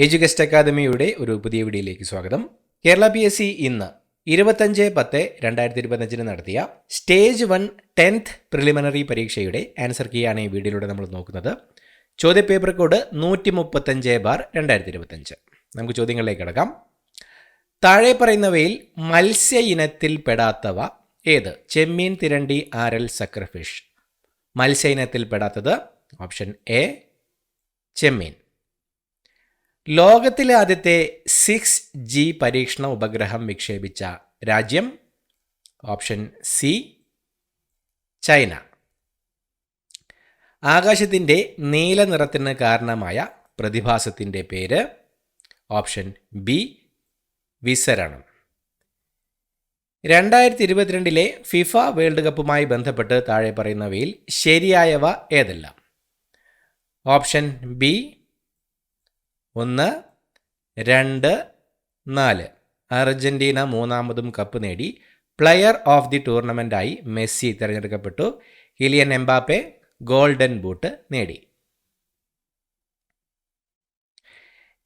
എഡ്യൂകസ്റ്റ് അക്കാദമിയുടെ ഒരു പുതിയ വീഡിയോയിലേക്ക് സ്വാഗതം. കേരള PSC ഇന്ന് 25/10/2025 നടത്തിയ സ്റ്റേജ് 1 10th പ്രിലിമിനറി പരീക്ഷയുടെ ആൻസർ കീയാണ് ഈ വീഡിയോയിലൂടെ നമ്മൾ നോക്കുന്നത്. ചോദ്യപേപ്പർ കോഡ് 135/2025. നമുക്ക് ചോദ്യങ്ങളിലേക്ക് കടക്കാം. താഴെ പറയുന്നവയിൽ മത്സ്യ ഇനത്തിൽ പെടാത്തവ ഏത്? ചെമ്മീൻ, തിരണ്ടി, ആരൽ, സക്കർഫിഷ്. മത്സ്യ ഇനത്തിൽ പെടാത്തത് ഓപ്ഷൻ എ ചെമ്മീൻ. ലോകത്തിലെ ആദ്യത്തെ 6G പരീക്ഷണ ഉപഗ്രഹം വിക്ഷേപിച്ച രാജ്യം ഓപ്ഷൻ സി ചൈന. ആകാശത്തിൻ്റെ നീല നിറത്തിന് കാരണമായ പ്രതിഭാസത്തിൻ്റെ പേര് ഓപ്ഷൻ ബി വിസരണം. 2022 ഫിഫ വേൾഡ് കപ്പുമായി ബന്ധപ്പെട്ട് താഴെ പറയുന്നവയിൽ ശരിയായവ ഏതെല്ലാം? Option B 1, 2, 4. അർജന്റീന മൂന്നാമതും കപ്പ് നേടി. പ്ലെയർ ഓഫ് ദി ടൂർണമെൻ്റായി മെസ്സി തിരഞ്ഞെടുക്കപ്പെട്ടു. കിലിയൻ എംബാപ്പെ ഗോൾഡൻ ബൂട്ട് നേടി.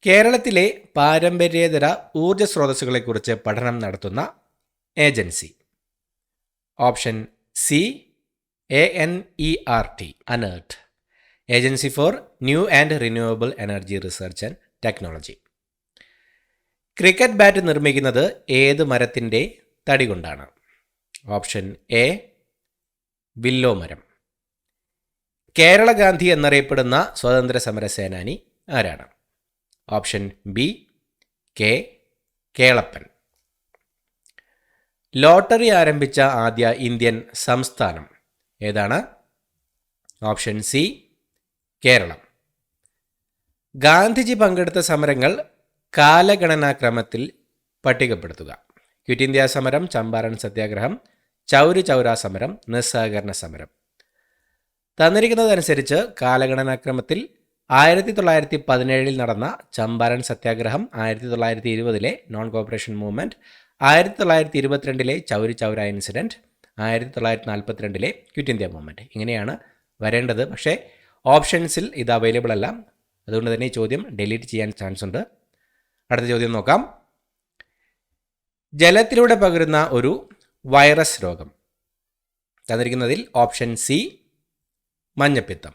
കേരളത്തിലെ പാരമ്പര്യേതര ഊർജ്ജ സ്രോതസ്സുകളെക്കുറിച്ച് പഠനം നടത്തുന്ന agency option C ANERT Anert, agency for new and renewable energy research and technology. Cricket bat നിർമ്മിക്കുന്നത് ഏത് മരത്തിൻ്റെ തടി കൊണ്ടാണ്? ഓപ്ഷൻ എ വില്ലോ മരം. കേരള ഗാന്ധി എന്നറിയപ്പെടുന്ന സ്വാതന്ത്ര്യ സമര സേനാനി ആരാണ്? Option B K Kelappan. Lottery ആരംഭിച്ച ആദ്യ ഇന്ത്യൻ സംസ്ഥാനം ഏതാണ്? Option C Keralam. ഗാന്ധിജി പങ്കെടുത്ത സമരങ്ങൾ കാലഗണനാക്രമത്തിൽ പട്ടികപ്പെടുത്തുക. ക്വിറ്റ് ഇന്ത്യ സമരം, ചമ്പാരൻ സത്യാഗ്രഹം, ചൗരി ചൗരാ സമരം, നിസ്സഹകരണ സമരം. തന്നിരിക്കുന്നതനുസരിച്ച് കാലഗണനാക്രമത്തിൽ 1917 നടന്ന ചമ്പാരൻ സത്യാഗ്രഹം, 1920 non corporation movement, 1922 Chauri Chaura incident, 1942 quit India movement. ഇങ്ങനെയാണ് വരേണ്ടത്. പക്ഷേ ഓപ്ഷൻസിൽ ഇത് അവൈലബിൾ അല്ല. അതുകൊണ്ട് തന്നെ ഈ ചോദ്യം ഡിലീറ്റ് ചെയ്യാൻ ചാൻസ് ഉണ്ട്. അടുത്ത ചോദ്യം നോക്കാം. ജലത്തിലൂടെ പകരുന്ന ഒരു വൈറസ് രോഗം. തന്നിരിക്കുന്നതിൽ ഓപ്ഷൻ സി മഞ്ഞപ്പിത്തം.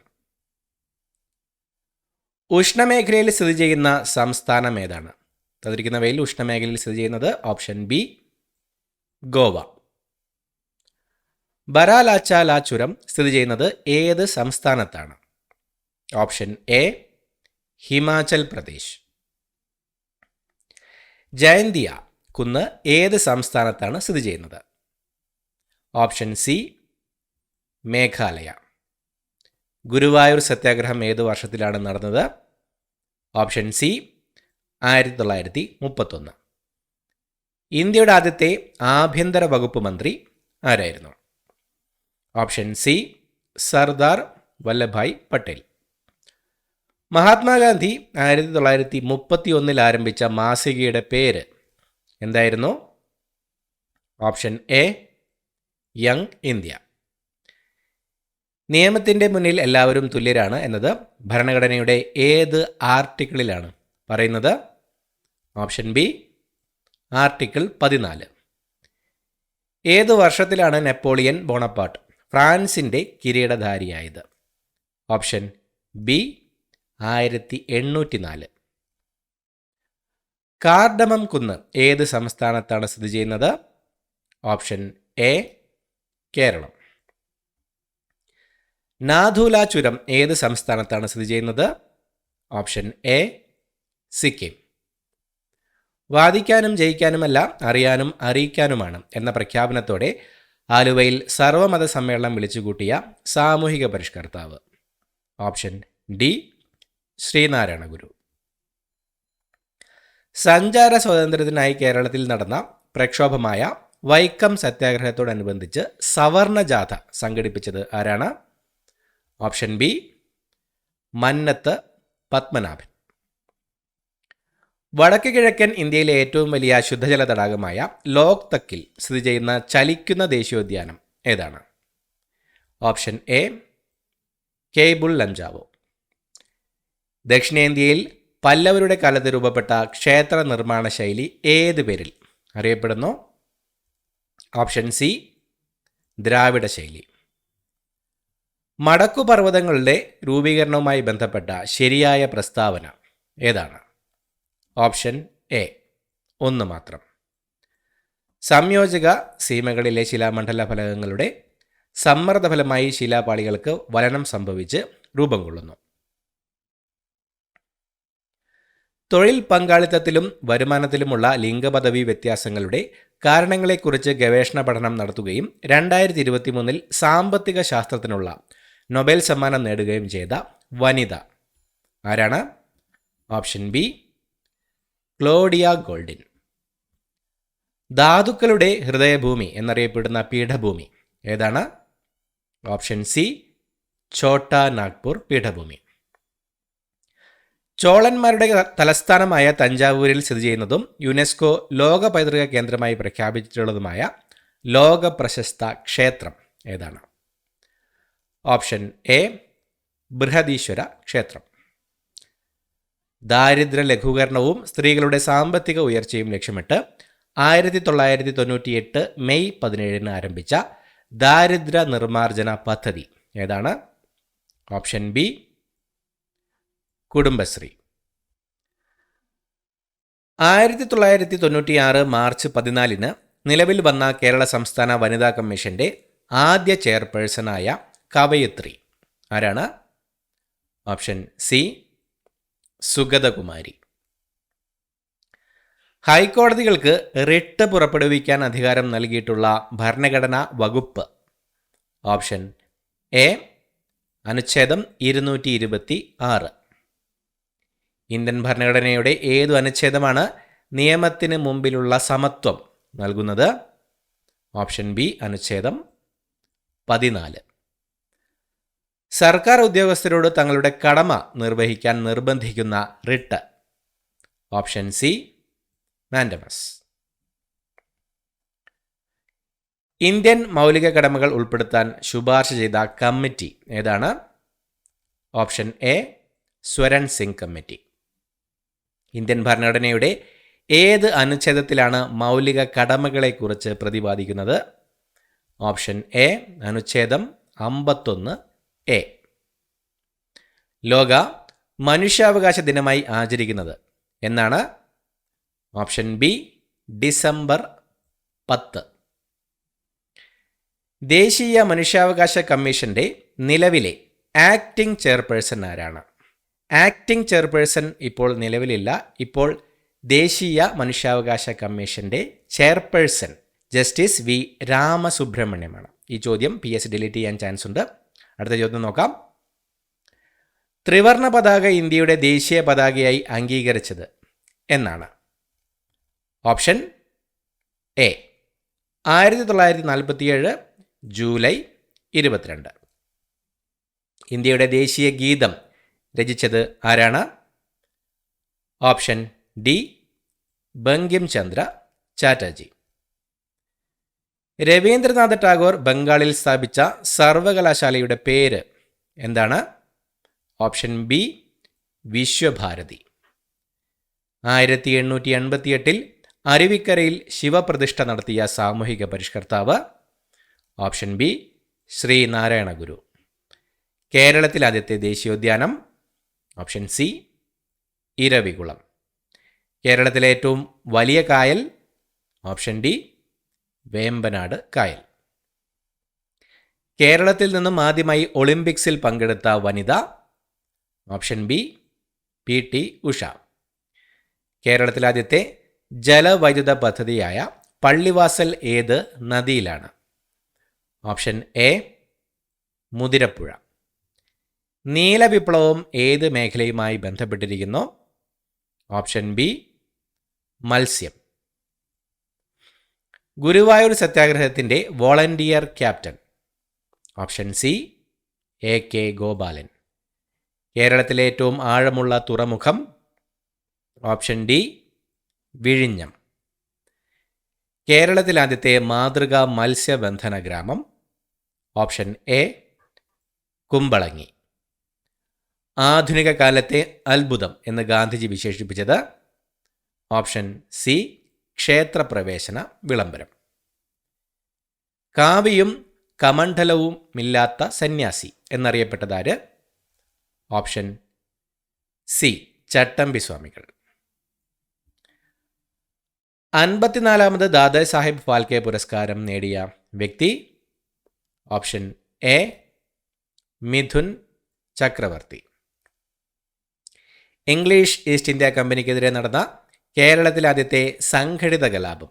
ഉഷ്ണമേഖലയിൽ സ്ഥിതി ചെയ്യുന്ന സംസ്ഥാനം ഏതാണ്? തന്നിരിക്കുന്നവയിൽ ഉഷ്ണമേഖലയിൽ സ്ഥിതി ചെയ്യുന്നത് ഓപ്ഷൻ ബി ഗോവ. ബരാലാച്ചാല ചുരം സ്ഥിതി ചെയ്യുന്നത് ഏത് സംസ്ഥാനത്താണ്? Option A Himachal Pradesh. ജയന്തിയ കുന്ന് ഏത് സംസ്ഥാനത്താണ് സ്ഥിതി ചെയ്യുന്നത്? Option C Meghalaya. ഗുരുവായൂർ സത്യാഗ്രഹം ഏത് വർഷത്തിലാണ് നടന്നത്? Option C 1931. ഇന്ത്യയുടെ ആദ്യത്തെ ആഭ്യന്തര വകുപ്പ് മന്ത്രി ആരായിരുന്നു? Option C Sardar Vallabhbhai Patel. മഹാത്മാഗാന്ധി 1931 ആരംഭിച്ച മാസികയുടെ പേര് എന്തായിരുന്നു? Option A young India. നിയമത്തിൻ്റെ മുന്നിൽ എല്ലാവരും തുല്യരാണ് എന്നത് ഭരണഘടനയുടെ ഏത് ആർട്ടിക്കിളിലാണ് പറയുന്നത്? Option B article 14. ഏത് വർഷത്തിലാണ് നെപ്പോളിയൻ ബോണപ്പാർട്ട് ഫ്രാൻസിൻ്റെ കിരീടധാരിയായത്? Option B 1804. കാർഡമം കുന്ന് ഏത് സംസ്ഥാനത്താണ് സ്ഥിതി ചെയ്യുന്നത്? Option A Keralam. നാഥൂല ചുരം ഏത് സംസ്ഥാനത്താണ് സ്ഥിതി ചെയ്യുന്നത്? Option A Sikkim. വാദിക്കാനും ജയിക്കാനുമല്ല, അറിയാനും അറിയിക്കാനുമാണ് എന്ന പ്രഖ്യാപനത്തോടെ ആലുവയിൽ സർവമത സമ്മേളനം വിളിച്ചുകൂട്ടിയ സാമൂഹിക പരിഷ്കർത്താവ്? Option D Sree Narayana Guru. സഞ്ചാര സ്വാതന്ത്ര്യത്തിനായി കേരളത്തിൽ നടന്ന പ്രക്ഷോഭമായ വൈക്കം സത്യാഗ്രഹത്തോടനുബന്ധിച്ച് സവർണ ജാഥ സംഘടിപ്പിച്ചത് ആരാണ്? Option B Mannath Padmanabhan. വടക്ക് കിഴക്കൻ ഇന്ത്യയിലെ ഏറ്റവും വലിയ ശുദ്ധജല തടാകമായ ലോക്തക്കിൽ സ്ഥിതി ചെയ്യുന്ന ചലിക്കുന്ന ദേശീയോദ്യാനം ഏതാണ്? Option A cable Lamjao. ദക്ഷിണേന്ത്യയിൽ പല്ലവരുടെ കാലത്ത് രൂപപ്പെട്ട ക്ഷേത്ര നിർമ്മാണ ശൈലി ഏത് പേരിൽ അറിയപ്പെടുന്നു? ഓപ്ഷൻ സി ദ്രാവിഡ ശൈലി. മടക്കുപർവ്വതങ്ങളുടെ രൂപീകരണവുമായി ബന്ധപ്പെട്ട ശരിയായ പ്രസ്താവന ഏതാണ്? ഓപ്ഷൻ എ 1 മാത്രം. സംയോജക സീമകളിലെ ശിലാമണ്ഡല ഫലകങ്ങളുടെ സമ്മർദ്ദഫലമായി ശിലാപാളികൾക്ക് വലനം സംഭവിച്ച് രൂപം കൊള്ളുന്നു. തൊഴിൽ പങ്കാളിത്തത്തിലും വരുമാനത്തിലുമുള്ള ലിംഗപദവി വ്യത്യാസങ്ങളുടെ കാരണങ്ങളെക്കുറിച്ച് ഗവേഷണ പഠനം നടത്തുകയും 2023 സാമ്പത്തിക ശാസ്ത്രത്തിനുള്ള നൊബേൽ സമ്മാനം നേടുകയും ചെയ്ത വനിത ആരാണ്? Option B Claudia Goldin. ധാതുക്കളുടെ ഹൃദയഭൂമി എന്നറിയപ്പെടുന്ന പീഠഭൂമി ഏതാണ്? ഓപ്ഷൻ സി ഛോട്ടാ നാഗ്പൂർ പീഠഭൂമി. ചോളന്മാരുടെ തലസ്ഥാനമായ തഞ്ചാവൂരിൽ സ്ഥിതി ചെയ്യുന്നതും യുനെസ്കോ ലോക പൈതൃക കേന്ദ്രമായി പ്രഖ്യാപിച്ചിട്ടുള്ളതുമായ ലോക പ്രശസ്ത ക്ഷേത്രം ഏതാണ്? ഓപ്ഷൻ എ ബൃഹദീശ്വര ക്ഷേത്രം. ദാരിദ്ര്യ ലഘൂകരണവും സ്ത്രീകളുടെ സാമ്പത്തിക ഉയർച്ചയും ലക്ഷ്യമിട്ട് 1998 മെയ് 17 ആരംഭിച്ച ദാരിദ്ര്യ നിർമ്മാർജ്ജന പദ്ധതി ഏതാണ്? Option B Kudumbashree. 1996 മാർച്ച് 14 നിലവിൽ വന്ന കേരള സംസ്ഥാന വനിതാ കമ്മീഷന്റെ ആദ്യ ചെയർപേഴ്സണായ കവയിത്രി ആരാണ്? Option C Sugathakumari. ഹൈക്കോടതികൾക്ക് റിട്ട് പുറപ്പെടുവിക്കാൻ അധികാരം നൽകിയിട്ടുള്ള ഭരണഘടനാ വകുപ്പ് ഓപ്ഷൻ എ അനുച്ഛേദം 226. ഇന്ത്യൻ ഭരണഘടനയുടെ ഏതു അനുച്ഛേദമാണ് നിയമത്തിന് മുമ്പിലുള്ള സമത്വം നൽകുന്നത്? ഓപ്ഷൻ ബി അനുച്ഛേദം 14. സർക്കാർ ഉദ്യോഗസ്ഥരോട് തങ്ങളുടെ കടമ നിർവഹിക്കാൻ നിർബന്ധിക്കുന്ന writ option C mandamus. Indian മൗലിക കടമകൾ ഉൾപ്പെടുത്താൻ ശുപാർശ ചെയ്ത കമ്മിറ്റി ഏതാണ്? Option A Swaran Singh committee. Indian ഭരണഘടനയുടെ ഏത് അനുച്ഛേദത്തിലാണ് മൗലിക കടമകളെക്കുറിച്ച് പ്രതിപാദിക്കുന്നത്? ഓപ്ഷൻ എ അനുച്ഛേദം 51A. ലോക മനുഷ്യാവകാശ ദിനമായി ആചരിക്കുന്നത് എന്നാണ്? Option B December 10. ദേശീയ മനുഷ്യാവകാശ കമ്മീഷന്റെ നിലവിലെ ആക്ടിംഗ് ചെയർപേഴ്സൺ ആരാണ്? ആക്ടിംഗ് ചെയർപേഴ്സൺ ഇപ്പോൾ നിലവിലില്ല. ഇപ്പോൾ ദേശീയ മനുഷ്യാവകാശ കമ്മീഷന്റെ ചെയർപേഴ്സൺ ജസ്റ്റിസ് വി രാമസുബ്രഹ്മണ്യമാണ്. ഈ ചോദ്യം PS ഡിലീറ്റ് ചെയ്യാൻ ചാൻസ് ഉണ്ട്. അടുത്ത ചോദ്യം നോക്കാം. ത്രിവർണ പതാക ഇന്ത്യയുടെ ദേശീയ പതാകയായി അംഗീകരിച്ചത് എന്നാണ്? Option A 1947 July 22. ഇന്ത്യയുടെ ദേശീയ ഗീതം രചിച്ചത് ആരാണ്? Option D Bankim Chandra Chatterjee. രവീന്ദ്രനാഥ ടാഗോർ ബംഗാളിൽ സ്ഥാപിച്ച സർവകലാശാലയുടെ പേര് എന്താണ്? Option B Visva Bharati. 1888 അരുവിക്കരയിൽ ശിവപ്രതിഷ്ഠ നടത്തിയ സാമൂഹിക പരിഷ്കർത്താവ്? Option B Sree Narayana Guru. കേരളത്തിൽ ആദ്യത്തെ ദേശീയോദ്യാനം? Option C Eravikulam. കേരളത്തിലെ ഏറ്റവും വലിയ കായൽ? ഓപ്ഷൻ ഡി വേമ്പനാട് കായൽ. കേരളത്തിൽ നിന്നും ആദ്യമായി ഒളിമ്പിക്സിൽ പങ്കെടുത്ത വനിത? Option B PT Usha. കേരളത്തിൽ ആദ്യത്തെ ജലവൈദ്യുത പദ്ധതിയായ പള്ളിവാസൽ ഏത് നദിയിലാണ്? Option A Muthirapuzha. നീലവിപ്ലവം ഏത് മേഖലയുമായി ബന്ധപ്പെട്ടിരിക്കുന്നു? ഓപ്ഷൻ ബി മത്സ്യം. ഗുരുവായൂർ സത്യാഗ്രഹത്തിൻ്റെ volunteer captain? Option C AK Gopalan. കേരളത്തിലെ ഏറ്റവും ആഴമുള്ള തുറമുഖം? ഓപ്ഷൻ ഡി വിഴിഞ്ഞം. കേരളത്തിൽ ആദ്യത്തെ മാതൃകാ മത്സ്യബന്ധന ഗ്രാമം? Option A Kumbalangi. ആധുനിക കാലത്തെ അത്ഭുതം എന്ന് ഗാന്ധിജി വിശേഷിപ്പിച്ചത്? ഓപ്ഷൻ സി ക്ഷേത്രപ്രവേശന വിളംബരം. കാവിയും കമണ്ഡലവും ഇല്ലാത്ത സന്യാസി എന്നറിയപ്പെട്ടതാര്? ഓപ്ഷൻ സി ചട്ടമ്പി സ്വാമികൾ. 54ാമത് ദാദാ സാഹിബ് ഫാൽക്കെ പുരസ്കാരം നേടിയ വ്യക്തി? ഓപ്ഷൻ എ മിഥുൻ ചക്രവർത്തി. ഇംഗ്ലീഷ് ഈസ്റ്റ് ഇന്ത്യ കമ്പനിക്കെതിരെ നടന്ന കേരളത്തിലെ ആദ്യത്തെ സംഘടിത കലാപം?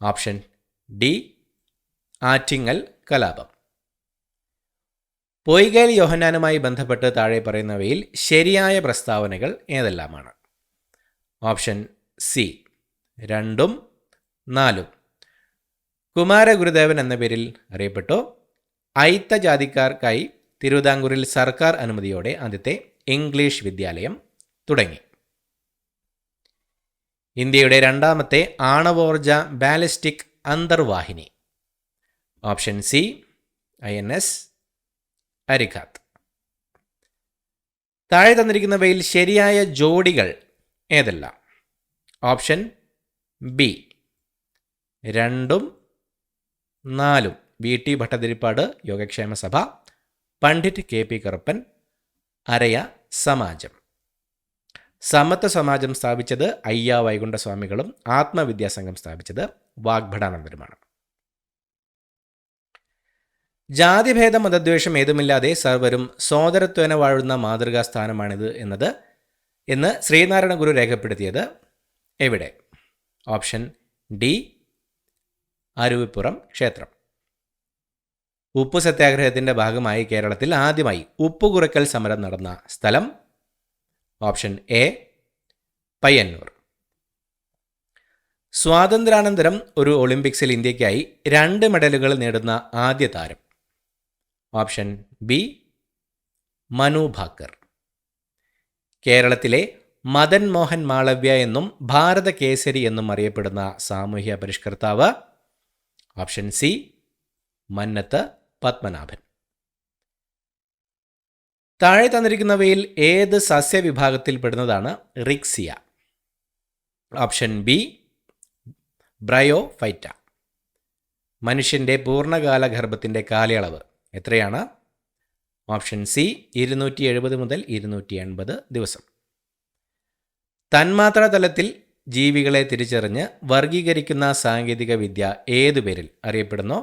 ഓപ്ഷൻ ഡി ആറ്റിങ്ങൽ കലാപം. പൊയ്കേൽ യോഹന്നാനുമായി ബന്ധപ്പെട്ട് താഴെ പറയുന്നവയിൽ ശരിയായ പ്രസ്താവനകൾ ഏതെല്ലാമാണ്? ഓപ്ഷൻ സി 2ഉം 4ഉം. കുമാരഗുരുദേവൻ എന്ന പേരിൽ അറിയപ്പെട്ടു. അയിത്ത ജാതിക്കാർക്കായി തിരുവിതാംകൂറിൽ സർക്കാർ അനുമതിയോടെ ആദ്യത്തെ ഇംഗ്ലീഷ് വിദ്യാലയം തുടങ്ങി. ഇന്ത്യയുടെ രണ്ടാമത്തെ ആണവോർജ ബാലിസ്റ്റിക് അന്തർവാഹിനി? Option C INS Arighaat. താഴെ തന്നിരിക്കുന്നവയിൽ ശരിയായ ജോഡികൾ ഏതെല്ലാം? ഓപ്ഷൻ ബി 2ഉം 4ഉം. VT ഭട്ടതിരിപ്പാട് യോഗക്ഷേമ സഭ, പണ്ഡിറ്റ് KP കറുപ്പൻ, അരയ സമാജം. സമത്വ സമാജം സ്ഥാപിച്ചത് അയ്യ വൈകുണ്ഠസ്വാമികളും ആത്മവിദ്യാസംഘം സ്ഥാപിച്ചത് വാഗ്ഭടാനന്ദരുമാണ്. ജാതിഭേദ മതദ്വേഷം ഏതുമില്ലാതെ സർവരും സോദരത്വേന വാഴുന്ന മാതൃകാ സ്ഥാനമാണിത് എന്ന് ശ്രീനാരായണ ഗുരു രേഖപ്പെടുത്തിയത് എവിടെ? ഓപ്ഷൻ ഡി അരുവിപ്പുറം ക്ഷേത്രം. ഉപ്പു സത്യാഗ്രഹത്തിൻ്റെ ഭാഗമായി കേരളത്തിൽ ആദ്യമായി ഉപ്പ് കുറയ്ക്കൽ സമരം നടന്ന സ്ഥലം? Option A Payyanur. സ്വാതന്ത്ര്യാനന്തരം ഒരു ഒളിമ്പിക്സിൽ ഇന്ത്യക്കായി 2 മെഡലുകൾ നേടുന്ന ആദ്യ താരം? Option B Manu Bhaker. കേരളത്തിലെ മദൻ മോഹൻ മാളവ്യ എന്നും ഭാരത കേസരി എന്നും അറിയപ്പെടുന്ന സാമൂഹ്യ പരിഷ്കർത്താവ്? Option C Mannathu Padmanabhan. താഴെ തന്നിരിക്കുന്നവയിൽ ഏത് സസ്യവിഭാഗത്തിൽപ്പെടുന്നതാണ് റിക്സിയ? Option B bryophyta. മനുഷ്യൻ്റെ പൂർണ്ണകാല ഗർഭത്തിൻ്റെ കാലയളവ് എത്രയാണ്? ഓപ്ഷൻ സി 270 മുതൽ 280 ദിവസം. തന്മാത്രാ തലത്തിൽ ജീവികളെ തിരിച്ചറിഞ്ഞ് വർഗീകരിക്കുന്ന സാങ്കേതിക വിദ്യ ഏതു പേരിൽ അറിയപ്പെടുന്നു?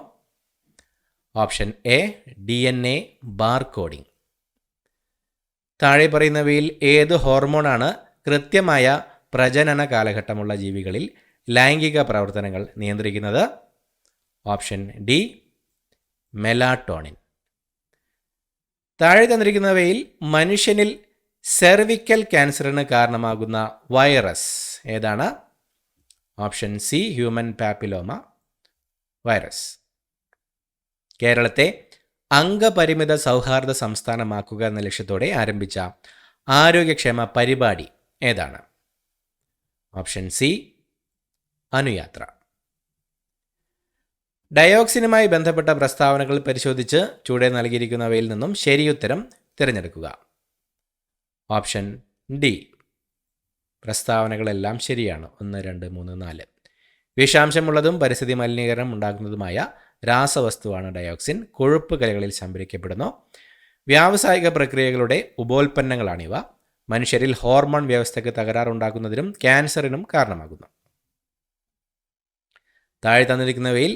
Option A DNA barcoding. താഴെ പറയുന്നവയിൽ ഏത് ഹോർമോണാണ് കൃത്യമായ പ്രജനന കാലഘട്ടമുള്ള ജീവികളിൽ ലൈംഗിക പ്രവർത്തനങ്ങൾ നിയന്ത്രിക്കുന്നത്? Option D melatonin. താഴെ തന്നിരിക്കുന്നവയിൽ മനുഷ്യനിൽ സെർവിക്കൽ ക്യാൻസറിന് കാരണമാകുന്ന വൈറസ് ഏതാണ്? Option C human papilloma virus. കേരളത്തെ അംഗപരിമിത സൗഹാർദ്ദ സംസ്ഥാനമാക്കുക എന്ന ലക്ഷ്യത്തോടെ ആരംഭിച്ച ആരോഗ്യക്ഷേമ പരിപാടി ഏതാണ്? ഓപ്ഷൻ സി അനുയാത്ര. ഡയോക്സിനുമായി ബന്ധപ്പെട്ട പ്രസ്താവനകൾ പരിശോധിച്ച് ചുവടെ നൽകിയിരിക്കുന്നവയിൽ നിന്നും ശരിയുത്തരം തിരഞ്ഞെടുക്കുക. ഓപ്ഷൻ ഡി പ്രസ്താവനകളെല്ലാം ശരിയാണ്. 1, 2, 3, 4. വിഷാംശമുള്ളതും പരിസ്ഥിതി മലിനീകരണം ഉണ്ടാക്കുന്നതുമായ രാസവസ്തുവാണ് ഡയോക്സിൻ. കൊഴുപ്പ് കലകളിൽ സംഭരിക്കപ്പെടുന്നു. വ്യാവസായിക പ്രക്രിയകളുടെ ഉപോൽപ്പന്നങ്ങളാണിവ. മനുഷ്യരിൽ ഹോർമോൺ വ്യവസ്ഥയ്ക്ക് തകരാറുണ്ടാക്കുന്നതിനും ക്യാൻസറിനും കാരണമാകുന്നു. താഴെ തന്നിരിക്കുന്നവയിൽ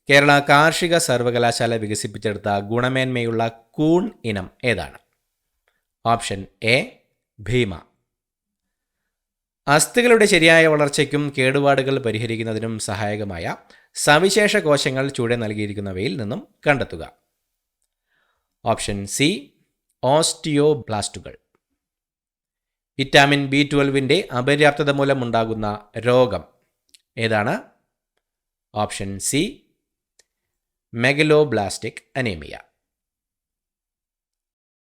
കേരള കാർഷിക സർവകലാശാല വികസിപ്പിച്ചെടുത്ത ഗുണമേന്മയുള്ള കൂൺ ഇനം ഏതാണ്? Option A Bheema. അസ്ഥികളുടെ ശരിയായ വളർച്ചയ്ക്കും കേടുപാടുകൾ പരിഹരിക്കുന്നതിനും സഹായകമായ സവിശേഷ കോശങ്ങൾ ചുവടെ നൽകിയിരിക്കുന്നവയിൽ നിന്നും കണ്ടെത്തുക. Option C ഓസ്റ്റിയോബ്ലാസ്റ്റുകൾ. വിറ്റാമിൻ B12 അപര്യാപ്തത മൂലം ഉണ്ടാകുന്ന രോഗം ഏതാണ്? Option C megaloblastic anaemia.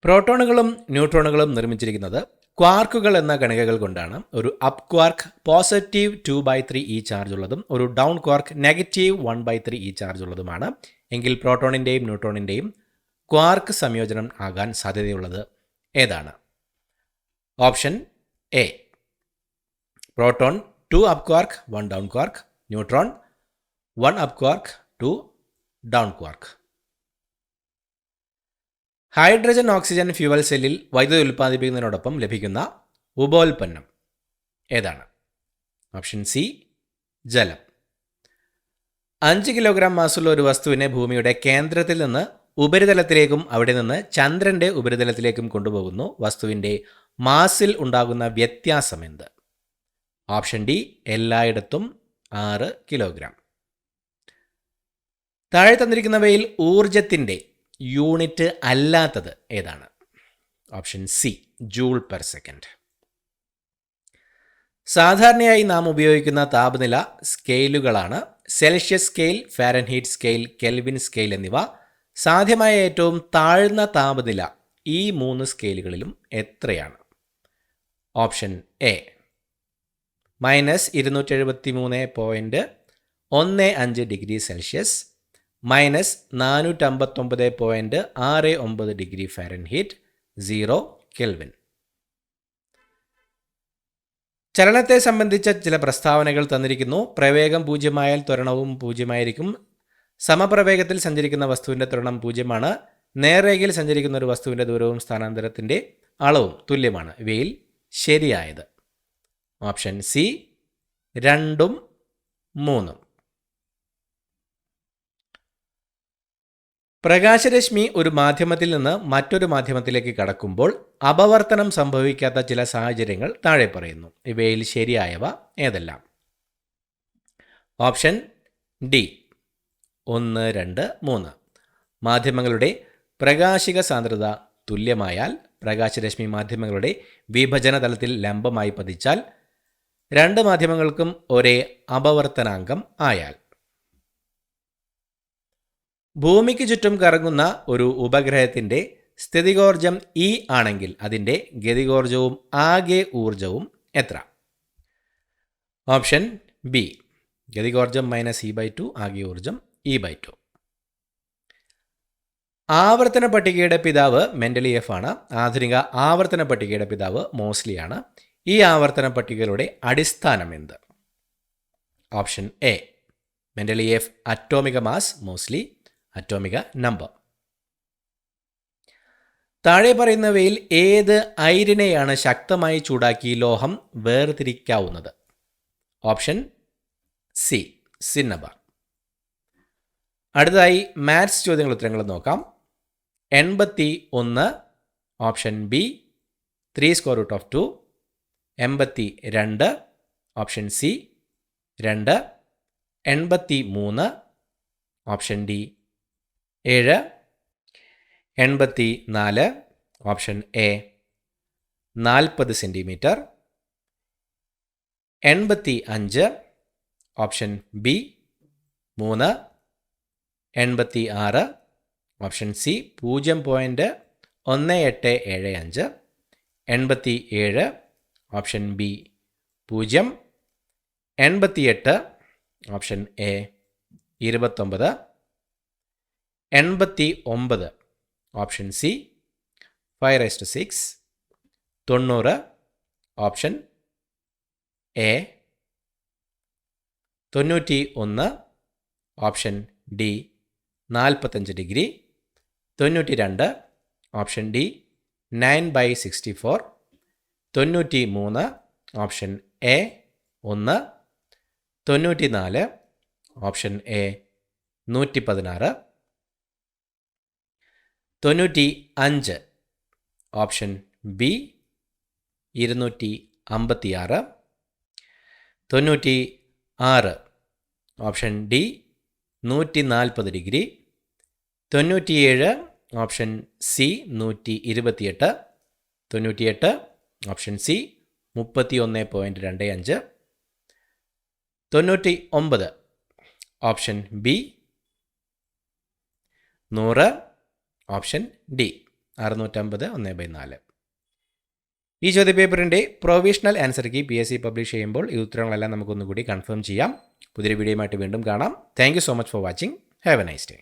പ്രോട്ടോണുകളും ന്യൂട്രോണുകളും നിർമ്മിച്ചിരിക്കുന്നത് ക്വാർക്കുകൾ എന്ന കണികകൾ കൊണ്ടാണ്. ഒരു up quark positive 2/3 E charge ഉള്ളതും ഒരു down quark negative 1/3 E charge ഉള്ളതുമാണ്. എങ്കിൽ പ്രോട്ടോണിൻ്റെയും ന്യൂട്രോണിൻ്റെയും ക്വാർക്ക് സംയോജനം ആകാൻ സാധ്യതയുള്ളത് ഏതാണ്? Option A proton 2 up quark 1 down quark, neutron 1 up quark 2 down quark. Hydrogen oxygen fuel സെല്ലിൽ വൈദ്യുതി ഉൽപ്പാദിപ്പിക്കുന്നതിനോടൊപ്പം ലഭിക്കുന്ന ഉപോൽപ്പന്നം ഏതാണ്? ഓപ്ഷൻ സി ജലം. 5 കിലോഗ്രാം മാസുള്ള ഒരു വസ്തുവിനെ ഭൂമിയുടെ കേന്ദ്രത്തിൽ നിന്ന് ഉപരിതലത്തിലേക്കും അവിടെ നിന്ന് ചന്ദ്രൻ്റെ ഉപരിതലത്തിലേക്കും കൊണ്ടുപോകുന്നു. വസ്തുവിൻ്റെ മാസിൽ ഉണ്ടാകുന്ന വ്യത്യാസം എന്ത്? ഓപ്ഷൻ ഡി എല്ലായിടത്തും 6 കിലോഗ്രാം. താഴെ തന്നിരിക്കുന്നവയിൽ ഊർജത്തിൻ്റെ യൂണിറ്റ് അല്ലാത്തത് ഏതാണ്? Option C joule per second. സാധാരണയായി നാം ഉപയോഗിക്കുന്ന താപനില സ്കെയിലുകളാണ് Celsius scale, Fahrenheit scale, Kelvin scale എന്നിവ. സാധ്യമായ ഏറ്റവും താഴ്ന്ന താപനില ഈ 3 സ്കെയിലുകളിലും എത്രയാണ്? Option A -273.15 degree Celsius, -459.69 degree Fahrenheit, 0 kelvin. ചലനത്തെ സംബന്ധിച്ച ചില പ്രസ്താവനകൾ തന്നിരിക്കുന്നു. പ്രവേഗം 0 ത്വരണവും 0 സമപ്രവേഗത്തിൽ സഞ്ചരിക്കുന്ന വസ്തുവിൻ്റെ ത്വരണം 0. നേർരേഖയിൽ സഞ്ചരിക്കുന്ന ഒരു വസ്തുവിൻ്റെ ദൂരവും സ്ഥാനാന്തരത്തിൻ്റെ അളവും തുല്യമാണ്. ഇവയിൽ ശരിയായത്? Option C 2ഉം 3ഉം. പ്രകാശരശ്മി ഒരു മാധ്യമത്തിൽ നിന്ന് മറ്റൊരു മാധ്യമത്തിലേക്ക് കടക്കുമ്പോൾ അപവർത്തനം സംഭവിക്കാത്ത ചില സാഹചര്യങ്ങൾ താഴെ പറയുന്നു. ഇവയിൽ ശരിയായവ ഏതെല്ലാം? Option D 1, 2, 3. മാധ്യമങ്ങളുടെ പ്രകാശിക സാന്ദ്രത തുല്യമായാൽ, പ്രകാശരശ്മി മാധ്യമങ്ങളുടെ വിഭജന തലത്തിൽ ലംബമായി പതിച്ചാൽ, 2 മാധ്യമങ്ങൾക്കും ഒരേ അപവർത്തനാങ്കം ആയാൽ. ഭൂമിക്ക് ചുറ്റും കറങ്ങുന്ന ഒരു ഉപഗ്രഹത്തിൻ്റെ സ്ഥിതികോർജം E ആണെങ്കിൽ അതിൻ്റെ ഗതികോർജവും ആകെ ഊർജവും എത്ര? ഓപ്ഷൻ ബി ഗതികോർജം -E/2, ആകെ ഊർജം E/2. ആവർത്തന പട്ടികയുടെ പിതാവ് മെൻഡലിയേഫ് ആണ്. ആധുനിക ആവർത്തന പട്ടികയുടെ പിതാവ് മോസ്ലിയാണ്. ഈ ആവർത്തന പട്ടികകളുടെ അടിസ്ഥാനം എന്ത്? Option A Mendeleev atomic mass, Moseley atomic number. താഴെ പറയുന്നവയിൽ ഏത് അയിരിനെയാണ് ശക്തമായി ചൂടാക്കി ലോഹം വേർതിരിക്കാവുന്നത്? Option C cinnabar. അടുത്തതായി മാത്സ് ചോദ്യങ്ങൾ ഉത്തരങ്ങൾ നോക്കാം. 81 option B 3√2. 82 option C 2. 83 option D 7. 84 option A 40 centimetre. 85 option B 3. 86 option C 0.1875. 87 option B 0. 88 option A 29. 89 option C 5/6. 90 option A. 91 option D 45 degree. 92 option D 9/64. 93 option A 1. 94 option A 116. 95 option B 256. 96 option D 140 degree. 97 option C 128. 98 option C 31.25. 99 option B 100. Option D 650 1/4. ഈ ചോദ്യപേപ്പറിൻ്റെ provisional answer key PSC publish ചെയ്യുമ്പോൾ ഈ ഉത്തരങ്ങളെല്ലാം നമുക്കൊന്നുകൂടി confirm ചെയ്യാം. പുതിയൊരു വീഡിയോയുമായിട്ട് വീണ്ടും കാണാം. Thank you so much for watching. Have A nice day.